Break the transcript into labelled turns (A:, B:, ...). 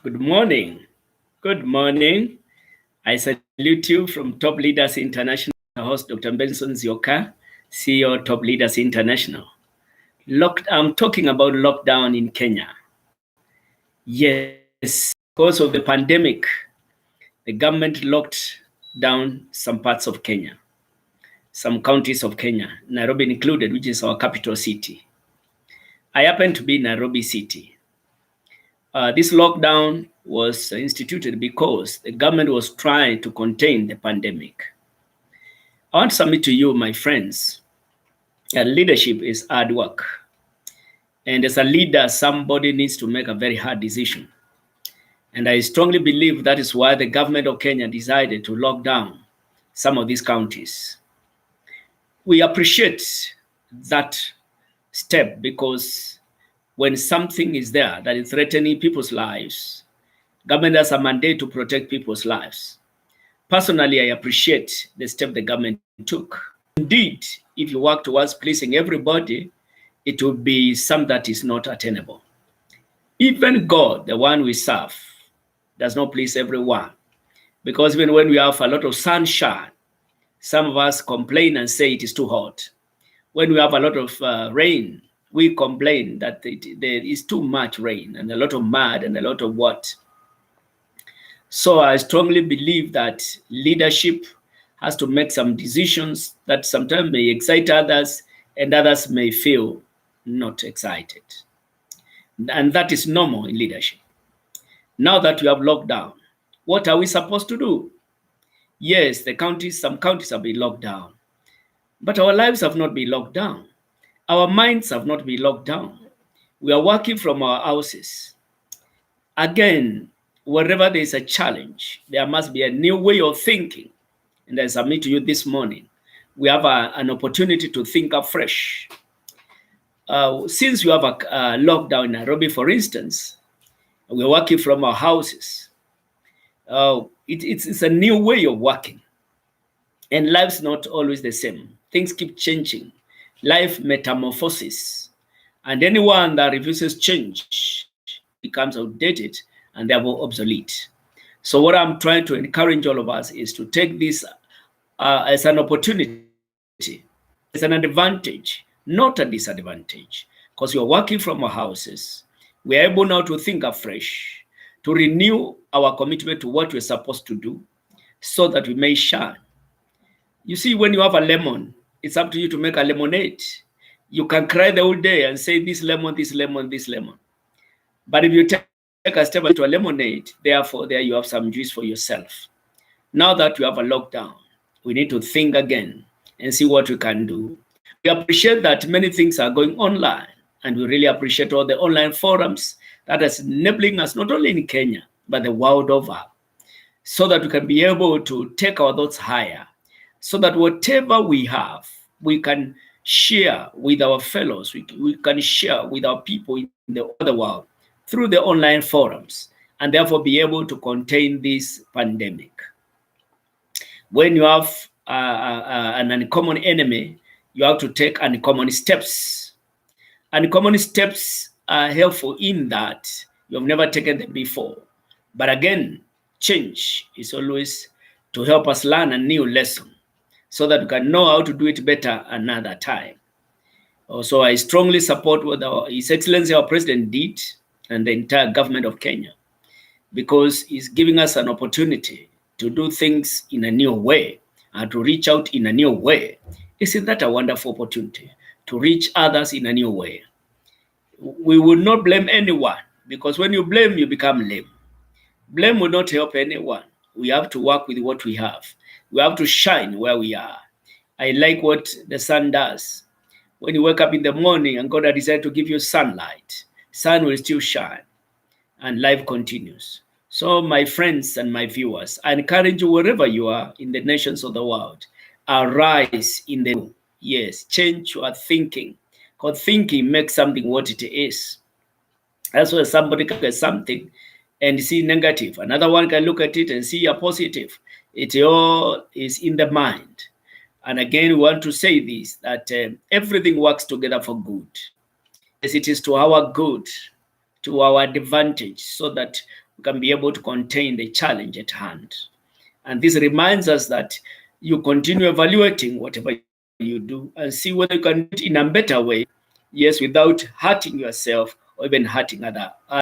A: Good morning. Good morning. I salute you from Top Leaders International, host Dr. Benson Zioka, CEO Top Leaders International. I'm talking about lockdown in Kenya. Yes, because of the pandemic, the government locked down some parts of Kenya, some counties of Kenya, Nairobi included, which is our capital city. I happen to be in Nairobi city. This lockdown was instituted because the government was trying to contain the pandemic. I want to submit to you, my friends, that leadership is hard work. And as a leader, somebody needs to make a very hard decision. And I strongly believe that is why the government of Kenya decided to lock down some of these counties. We appreciate that step because when something is there that is threatening people's lives, government has a mandate to protect people's lives. Personally, I appreciate the step the government took. Indeed, if you work towards pleasing everybody, it will be something that is not attainable. Even God, the one we serve, does not please everyone. Because even when we have a lot of sunshine, some of us complain and say it is too hot. When we have a lot of rain, we complain that there is too much rain and a lot of mud and a lot of what. So I strongly believe that leadership has to make some decisions that sometimes may excite others and others may feel not excited. And that is normal in leadership. Now that we have lockdown, what are we supposed to do? Yes, some counties have been locked down, but our lives have not been locked down. Our minds have not been locked down. We are working from our houses. Again, wherever there is a challenge, there must be a new way of thinking. And I submit to you this morning, we have an opportunity to think afresh. Since we have a lockdown in Nairobi, for instance, we're working from our houses. It's a new way of working. And life's not always the same. Things keep changing. Life metamorphoses. And anyone that refuses change becomes outdated and therefore obsolete. So what I'm trying to encourage all of us is to take this as an opportunity, as an advantage, not a disadvantage, because we are working from our houses. We are able now to think afresh, to renew our commitment to what we're supposed to do so that we may shine. You see, when you have a lemon, it's up to you to make a lemonade. You can cry the whole day and say, this lemon, this lemon, this lemon. But if you take a step into a lemonade, therefore, there you have some juice for yourself. Now that we have a lockdown, we need to think again and see what we can do. We appreciate that many things are going online, and we really appreciate all the online forums that is enabling us not only in Kenya, but the world over, so that we can be able to take our thoughts higher, so that whatever we have, we can share with our fellows, we can share with our people in the other world through the online forums, and therefore be able to contain this pandemic. When you have an uncommon enemy, you have to take uncommon steps. Uncommon steps are helpful in that you have never taken them before. But again, change is always to help us learn a new lesson so that we can know how to do it better another time. Also, I strongly support what His Excellency, our President, did and the entire government of Kenya, because he's giving us an opportunity to do things in a new way and to reach out in a new way. Isn't that a wonderful opportunity to reach others in a new way? We will not blame anyone, because when you blame, you become lame. Blame will not help anyone. We have to work with what we have. We have to shine where we are. I like what the sun does. When you wake up in the morning and God has decided to give you sunlight, sun will still shine and life continues. So my friends and my viewers, I encourage you wherever you are in the nations of the world, arise in the new. Yes, change your thinking, because thinking makes something what it is. That's why somebody can look at something and see negative. Another one can look at it and see a positive. It all is in the mind. And again, we want to say this, that everything works together for good. Yes, it is to our good, to our advantage, so that you can be able to contain the challenge at hand. And this reminds us that you continue evaluating whatever you do and see whether you can do it in a better way, yes, without hurting yourself or even hurting others.